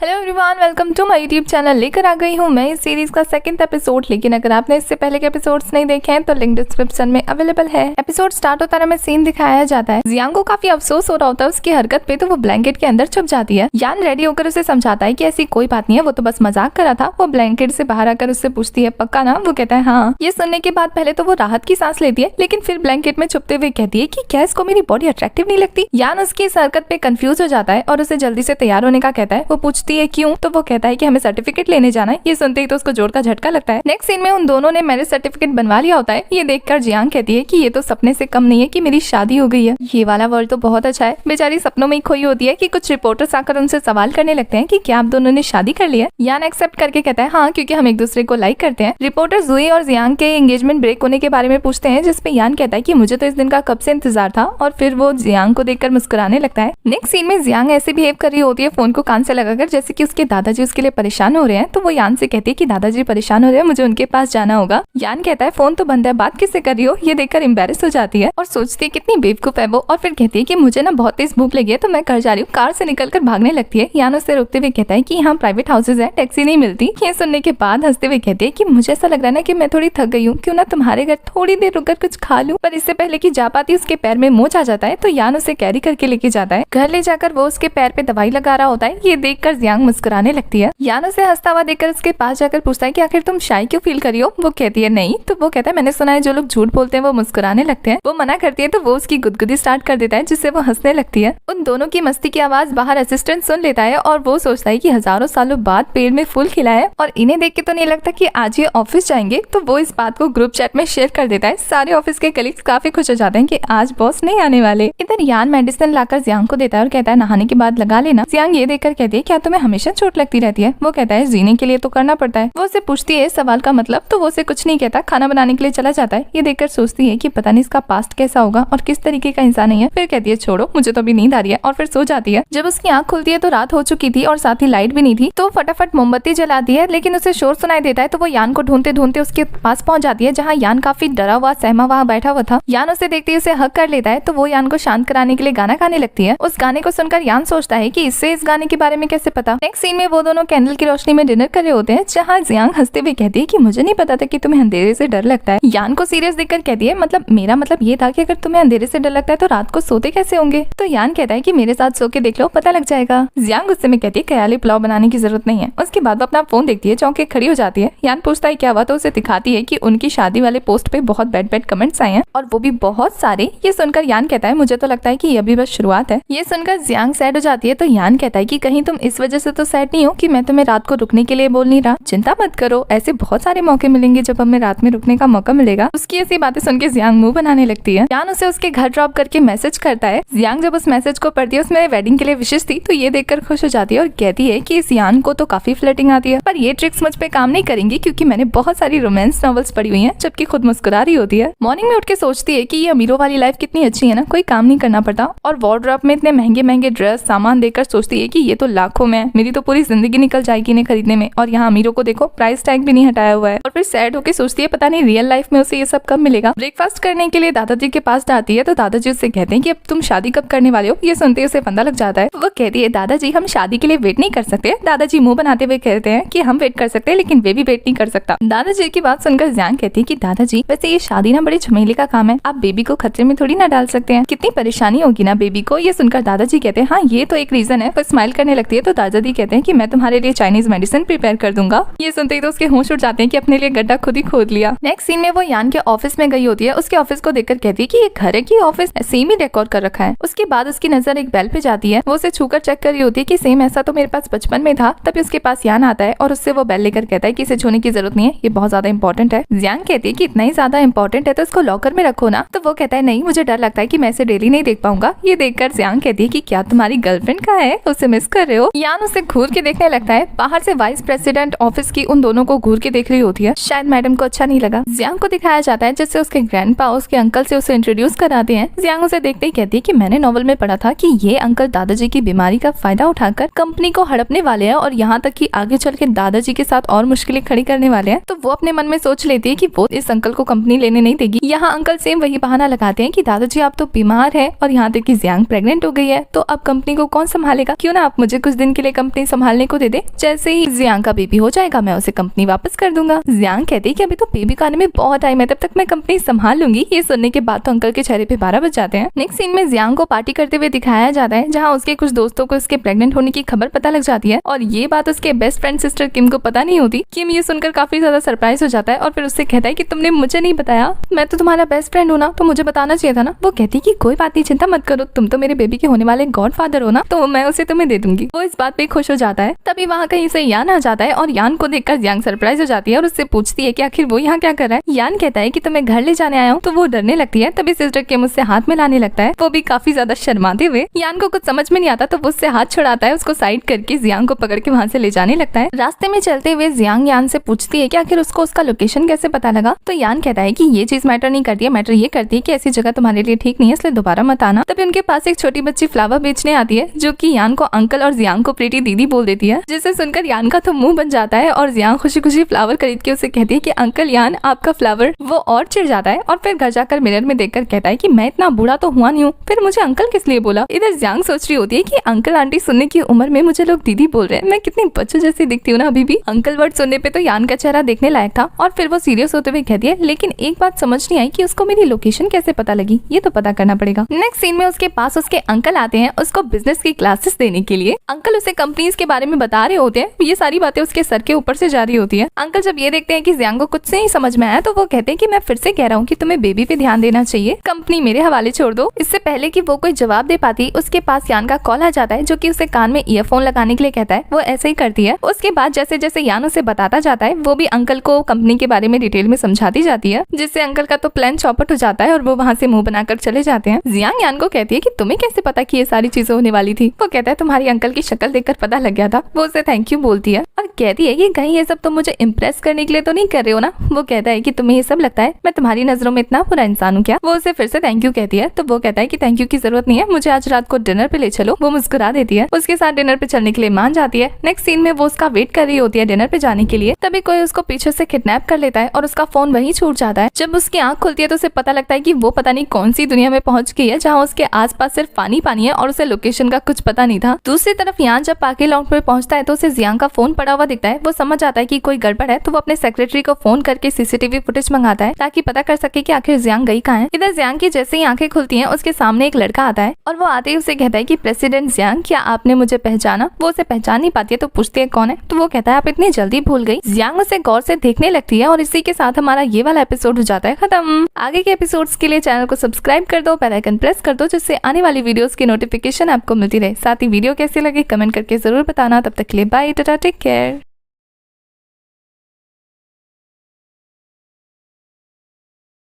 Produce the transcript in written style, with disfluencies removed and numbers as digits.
Hello everyone, welcome to my YouTube channel. लेकर आ गई हूँ मैं इस सीरीज का सेकंड एपिसोड। लेकिन अगर आपने इससे पहले के एपिसोड्स नहीं देखे हैं तो लिंक डिस्क्रिप्शन में अवेलेबल है। एपिसोड स्टार्ट होता है में सीन दिखाया जाता है। जियांग को काफी अफसोस हो रहा होता है उसकी हरकत पे, तो वो ब्लैंकेट के अंदर छुप जाती है। यान रेडी होकर उसे समझाता है कि ऐसी कोई बात नहीं है, वो तो बस मजाक करा था। वो ब्लैंकेट से बाहर आकर उससे पूछती है, पक्का ना? वो कहता है हाँ। ये सुनने के बाद पहले तो वो राहत की सांस लेती है, लेकिन फिर ब्लैंकेट में छुपते हुए कहती है कि क्या इसको मेरी बॉडी अट्रैक्टिव नहीं लगती। यान उसकी इस हरकत पे कंफ्यूज हो जाता है और उसे जल्दी से तैयार होने का कहता है। वो पूछती है क्यों, तो वो कहता है कि हमें सर्टिफिकेट लेने जाना है। ये सुनते ही तो उसको जोर का झटका लगता है। नेक्स्ट सीन में उन दोनों ने मैरिज सर्टिफिकेट बनवा लिया होता है। ये देखकर जियांग कहती है कि ये तो सपने से कम नहीं है कि मेरी शादी हो गई है। ये वाला वर्ड तो बहुत अच्छा है। बेचारी सपनों में ही खोई होती है कि कुछ रिपोर्टर्स आकर उनसे सवाल करने लगते हैं कि क्या आप दोनों ने शादी कर ली है। यान एक्सेप्ट करके कहता है हाँ, क्योंकि हम एक दूसरे को लाइक करते हैं। रिपोर्टर जुई और जियांग के एंगेजमेंट ब्रेक होने के बारे में पूछते हैं, जिसपे यान कहता है कि मुझे तो इस दिन का कब से इंतजार था, और फिर वो जियांग को देखकर मुस्कुराने लगता है। नेक्स्ट सीन में जियांग ऐसे बिहेव कर रही होती है फोन को कान से लगाकर जैसे कि उसके दादाजी उसके लिए परेशान हो रहे हैं। तो वो यान से कहती है कि दादाजी परेशान हो रहे हैं, मुझे उनके पास जाना होगा। यान कहता है फोन तो बंद है, बात किससे कर रही हो। ये देखकर एम्बेरस हो जाती है और सोचती है कितनी बेवकूफ है वो, और फिर कहती है कि मुझे ना बहुत तेज भूख लगी है तो मैं घर जा रही हूँ। कार से निकलकर भागने लगती है। यान उससे रोकते हुए कहता है कि यहाँ प्राइवेट हाउसेज है, टैक्सी नहीं मिलती। ये सुनने के बाद हंसते हुए कहती है कि मुझे ऐसा लग रहा है ना कि मैं थोड़ी थक गई हूँ, क्यों ना तुम्हारे घर थोड़ी देर रुककर कुछ खा लूं। पर इससे पहले कि जा पाती उसके पैर में मोच आ जाता है, तो यान उसे कैरी करके लेके जाता है। घर ले जाकर वो उसके पैर पे दवाई लगा रहा होता है। ये देखकर जियांग मुस्कुराने लगती है। यान उसे हंसता हुआ देखकर उसके पास जाकर पूछता है कि आखिर तुम शाय क्यों फील करी हो। वो कहती है नहीं। तो वो कहता है मैंने सुना है जो लोग झूठ बोलते हैं वो मुस्कुराने लगते हैं। वो मना करती है तो वो उसकी गुदगुदी स्टार्ट कर देता है, जिससे वो हंसने लगती है। उन दोनों की मस्ती की आवाज बाहर असिस्टेंट सुन लेता है और वो सोचता है कि हजारों सालों बाद पेड़ में फूल खिला है और इन्हें देख के तो नहीं लगता कि आज ये ऑफिस जाएंगे। तो वो इस बात को ग्रुप चैट में शेयर कर देता है। सारे ऑफिस के कलीग्स काफी खुश हो जाते हैं कि आज बॉस नहीं आने वाले। इधर यान मेडिसिन लाकर जियांग को देता है और कहता है नहाने के बाद लगा लेना। जियांग ये देखकर कहती है क्या तुम्हें हमेशा चोट लगती रहती है। वो कहता है जीने के लिए तो करना पड़ता है। वो उसे पूछती है सवाल का मतलब, तो वो उसे कुछ नहीं कहता, खाना बनाने के लिए चला जाता है। ये देखकर सोचती है कि पता नहीं इसका पास्ट कैसा होगा और किस तरीके का इंसान है। फिर कहती है छोड़ो, मुझे तो अभी नींद आ रही है, और फिर सो जाती है। जब उसकी आंख खुलती है तो रात हो चुकी थी और साथ ही लाइट भी नहीं थी। तो फटाफट मोमबत्ती जलाती है, लेकिन उसे शोर सुनाई देता है। तो वो यान को ढूंढते ढूंढते उसके पास पहुंच जाती है, जहाँ यान काफी डरा हुआ सहमा वहाँ बैठा हुआ था। यान उसे देखते ही उसे हक कर लेता है। तो वो यान को शांत कराने के लिए गाना गाने लगती है। उस गाने को सुनकर यान सोचता है कि इससे इस गाने के बारे में कैसे पता। नेक्स्ट सीन में वो दोनों कैंडल की रोशनी में डिनर कर रहे होते हैं, जहाँ जियांग हंसते हुए कहती है कि मुझे नहीं पता था कि तुम्हें अंधेरे से डर लगता है। यान को सीरियस देखकर कहती है मेरा मतलब ये था कि अगर तुम्हें अंधेरे से डर लगता है तो रात को सोते कैसे होंगे। तो यान कहता है कि मेरे साथ सो के देख लो, पता लग जाएगा। जियांग गुस्से में कहती है ख्याली पुलाव बनाने की जरूरत नहीं है। उसके बाद वो अपना फोन देखती है, चौंक के खड़ी हो जाती है। यान पूछता है क्या हुआ, तो उसे दिखाती है कि उनकी शादी वाले पोस्ट पे बहुत बैड कमेंट्स आए हैं, और वो भी बहुत सारे। ये सुनकर यान कहता है मुझे तो लगता है कि ये अभी बस शुरुआत है। ये सुनकर जियांग सैड हो जाती है। तो यान कहता है कि कहीं तुम इस वजह से तो सैड नहीं हो कि मैं तुम्हें रात को रुकने के लिए बोल नहीं रहा। चिंता मत करो, ऐसे बहुत सारे मौके मिलेंगे जब हमें रात में रुकने का मौका मिलेगा। उसकी ऐसी बातें सुन के जियांग मुंह बनाने लगती है। यान उसे उसके घर ड्रॉप करके मैसेज करता है। जियांग जब उस मैसेज को पढ़ती है उसमें वेडिंग के लिए विशेष थी, तो ये देखकर खुश हो जाती है और कहती है कि इस यान को तो काफी फ्लर्टिंग आती है, पर ये ट्रिक्स मुझ पे काम नहीं करेंगी क्योंकि मैंने बहुत सारी रोमांस नॉवेल्स पढ़ी हुई हैं। जबकि खुद मुस्कुरा रही होती है। मॉर्निंग में उठ के सोचती है कि ये अमीरों वाली लाइफ कितनी अच्छी है ना, कोई काम नहीं करना पड़ता, और वार्डरोब में इतने महंगे ड्रेस सामान देखकर सोचती है कि ये तो लाखों में, मेरी तो पूरी जिंदगी निकल जाएगी इन्हें खरीदने में, और यहाँ अमीरों को देखो प्राइस टैग भी नहीं हटाया हुआ है। और फिर सैड होकर सोचती है पता नहीं रियल लाइफ में उसे ये सब कब मिलेगा। ब्रेकफास्ट करने के लिए दादाजी के पास जाती है, तो दादाजी उससे कहते हैं कि अब तुम शादी कब करने वाले हो। ये सुनते ही उसे फंदा लग जाता है। वो कहती है दादाजी हम शादी के लिए वेट नहीं कर सकते। दादाजी मुंह बनाते हुए कहते हैं कि हम वेट कर सकते हैं, लेकिन वे भी वेट नहीं कर सकता। दादाजी की बात सुनकर जियांग कहती है कि दादाजी वैसे ये शादी ना बड़ी झमेले का काम है, आप बेबी को खतरे में थोड़ी ना डाल सकते हैं, कितनी परेशानी होगी ना बेबी को। ये सुनकर दादाजी कहते हैं हाँ ये तो एक रीजन है। वो स्माइल करने लगती है। तो दादाजी कहते हैं कि मैं तुम्हारे लिए चाइनीज मेडिसिन प्रिपेयर कर दूंगा। ये सुनते ही तो उसके होश उड़ जाते हैं कि अपने लिए गड्ढा खुद ही खोद लिया। नेक्स्ट सीन में वो यान के ऑफिस में गई होती है। उसके ऑफिस को देखकर कहती है कि ये घर है कि ऑफिस, सेम ही डेकोर कर रखा है। उसके बाद उसकी नजर एक बेल पे जाती है। वो उसे छूकर चेक कर रही होती है कि सेम ऐसा तो मेरे पास बचपन में था। तभी उसके पास यान आता है और उससे वो बेल लेकर कहता है कि इसे छूने की जरूरत नहीं है, ये बहुत ज्यादा इंपॉर्टेंट है। जियांग कहती है कि इतना ही ज्यादा इंपॉर्टेंट है तो इसको लॉकर में रखो ना। तो वो कहता है नहीं, मुझे डर लगता है कि मैं इसे डेली नहीं देख पाऊंगा। ये देखकर जियांग कहती है कि क्या तुम्हारी गर्लफ्रेंड कहाँ है, उसे मिस कर रहे हो। यान उसे घूर के देखने लगता है। बाहर से वाइस प्रेसिडेंट ऑफिस की उन दोनों को घूर के देख रही होती है। शायद मैडम को अच्छा नहीं लगा। जियांग को दिखाया जाता है जिससे उसके ग्रैंडपा उसके अंकल से उसे इंट्रोड्यूस कराते हैं। जियांग उसे देखते ही कहती है कि मैंने नॉवल में पढ़ा था कि ये अंकल दादाजी की बीमारी का फायदा उठाकर कंपनी को हड़पने वाले हैं, और यहाँ तक कि आगे चल के दादाजी के साथ और मुश्किलें खड़ी करने वाले हैं। तो वो अपने मन में सोच लेती है कि वो इस अंकल को कंपनी लेने नहीं देगी। यहाँ अंकल सेम वही बहाना लगाते हैं कि दादाजी आप तो बीमार है, और यहाँ तक कि जियांग प्रेग्नेंट हो गई है, तो अब कंपनी को कौन संभालेगा, क्यों ना आप मुझे कुछ दिन के लिए पहले कंपनी संभालने को दे दे, जैसे ही जियांग का बेबी हो जाएगा मैं उसे कंपनी वापस कर दूंगा। जियांग कहती है कि अभी तो बेबी का आने में बहुत टाइम है, तब तक मैं कंपनी संभाल लूंगी। ये सुनने के बाद तो अंकल के चेहरे पे 12 बज जाते हैं। नेक्स्ट सीन में जियांग को पार्टी करते हुए दिखाया जाता है, जहाँ उसके कुछ दोस्तों को उसके प्रेग्नेंट होने की खबर पता लग जाती है और ये बात उसके बेस्ट फ्रेंड सिस्टर किम को पता नहीं होती। किम ये सुनकर काफी ज्यादा सरप्राइज हो जाता है और फिर उससे कहता है कि तुमने मुझे नहीं बताया, मैं तो तुम्हारा बेस्ट फ्रेंड हूँ ना, तो मुझे बताना चाहिए था ना। वो कहती है कि कोई बात नहीं, चिंता मत करो, तुम तो मेरे बेबी के होने वाले गॉड फादर हो ना, तो मैं उसे तुम्हें दे दूंगी। वो इस बात पे खुश हो जाता है। तभी वहाँ कहीं से यान आ जाता है और यान को देखकर जियांग सरप्राइज हो जाती है और उससे पूछती है कि आखिर वो यहाँ क्या कर रहा है। यान कहता है कि तुम्हें घर ले जाने आया हूँ, तो वो डरने लगती है। तभी सिस्टर किम उससे हाथ मिलाने लगता है, वो भी काफी ज्यादा शर्माते हुए। यान को कुछ समझ में नहीं आता तो वो उससे हाथ छुड़ाता है, उसको साइड करके जियांग को पकड़ के वहाँ से ले जाने लगता है। रास्ते में चलते हुए जियांग यान से पूछती है कि आखिर उसको उसका लोकेशन कैसे पता लगा। तो यान कहता है कि ये चीज मैटर नहीं करती है, मैटर ये करती है कि ऐसी जगह तुम्हारे लिए ठीक नहीं है, इसलिए दोबारा मत आना। तभी उनके पास एक छोटी बच्ची फ्लावर बेचने आती है, जो कि यान को अंकल और जियांग को प्रीति दीदी बोल देती है, जिसे सुनकर यान का तो मुंह बन जाता है और जियांग खुशी खुशी फ्लावर खरीद के उसे कहती है कि अंकल यान आपका फ्लावर। वो और चिढ़ जाता है और फिर घर जाकर मिरर में देखकर कहता है कि मैं इतना बूढ़ा तो हुआ नहीं हूँ, फिर मुझे अंकल किस लिए बोला। इधर जियांग सोच रही होती है कि अंकल आंटी सुनने की उम्र में मुझे लोग दीदी बोल रहे हैं, मैं कितनी बच्चों जैसी दिखती हूँ ना अभी भी। अंकल वर्ड सुनने पे तो यान का चेहरा देखने लायक था और फिर वो सीरियस होते हुए कहती है, लेकिन एक बात समझ नहीं आई कि उसको मेरी लोकेशन कैसे पता लगी, ये तो पता करना पड़ेगा। नेक्स्ट सीन में उसके पास उसके अंकल आते हैं उसको बिजनेस की क्लासेस देने के लिए। अंकल उसे कंपनीज के बारे में बता रहे होते हैं, ये सारी बातें उसके सर के ऊपर से जा रही होती है। अंकल जब ये देखते हैं कि जियांग को कुछ से ही समझ में आया तो वो कहते हैं कि मैं फिर से कह रहा हूँ कि तुम्हें बेबी पे ध्यान देना चाहिए, कंपनी मेरे हवाले छोड़ दो। इससे पहले कि वो कोई जवाब दे पाती उसके पास यान का कॉल आ जाता है, जो कि उसे कान में ईयरफोन लगाने के लिए कहता है। वो ऐसे ही करती है। उसके बाद जैसे जैसे यान उसे बताता जाता है वो भी अंकल को कंपनी के बारे में डिटेल में समझाती जाती है, जिससे अंकल का तो प्लान चौपट हो जाता है और वो वहाँ से मुंह बनाकर चले जाते हैं। जियांग यान को कहती है कि तुम्हें कैसे पता कि ये सारी चीजें होने वाली थी। वो कहता है तुम्हारी अंकल की शक्ल देखकर पता लग गया था। वो उसे थैंक यू बोलती है और कहती है कि कहीं ये सब तुम मुझे इम्प्रेस करने के लिए तो नहीं कर रहे हो ना। वो कहता है कि तुम्हें ये सब लगता है मैं तुम्हारी नजरों में इतना बुरा इंसान हूँ क्या। वो उसे फिर से थैंक यू कहती है तो वो कहता है कि थैंक यू की जरूरत नहीं है, मुझे आज रात को डिनर पे ले चलो। वो मुस्कुरा देती है, उसके साथ डिनर पे चलने के लिए मान जाती है। नेक्स्ट सीन में वो उसका वेट कर रही होती है डिनर पे जाने के लिए। तभी कोई उसको पीछे से किडनैप कर लेता है और उसका फोन वहीं छूट जाता है। जब उसकी आंख खुलती है तो उसे पता लगता है कि वो पता नहीं कौन सी दुनिया में पहुंच गई है, जहाँ उसके आसपास सिर्फ पानी पानी है और उसे लोकेशन का कुछ पता नहीं था। दूसरी तरफ यहाँ जब पार्किंग लॉट में पहुंचता है तो उसे जियांग का फोन पड़ा हुआ दिखता है। वो समझ आता है कि कोई गड़बड़ है तो वो अपने सेक्रेटरी को फोन करके सीसीटीवी फुटेज मंगाता है ताकि पता कर सके कि आखिर जियांग गई कहाँ है। इधर जियांग की जैसे ही आंखें खुलती हैं उसके सामने एक लड़का आता है और वो आते ही उसे कहता है कि प्रेसिडेंट जियांग क्या आपने मुझे पहचाना। वो उसे पहचान नहीं पाती है तो पूछती है कौन है, तो वो कहता है आप इतनी जल्दी भूल गई। जियांग उसे गौर से देखने लगती है और इसी के साथ हमारा ये वाला एपिसोड हो जाता है खत्म। आगे के एपिसोड्स के लिए चैनल को सब्सक्राइब कर दो, बेल आइकन प्रेस कर दो, जिससे आने वाली वीडियोस की नोटिफिकेशन आपको मिलती रहे। साथ ही वीडियो कैसी लगी कमेंट करके जरूर बताना। तब तक के लिए बाय, टाटा, टेक केयर।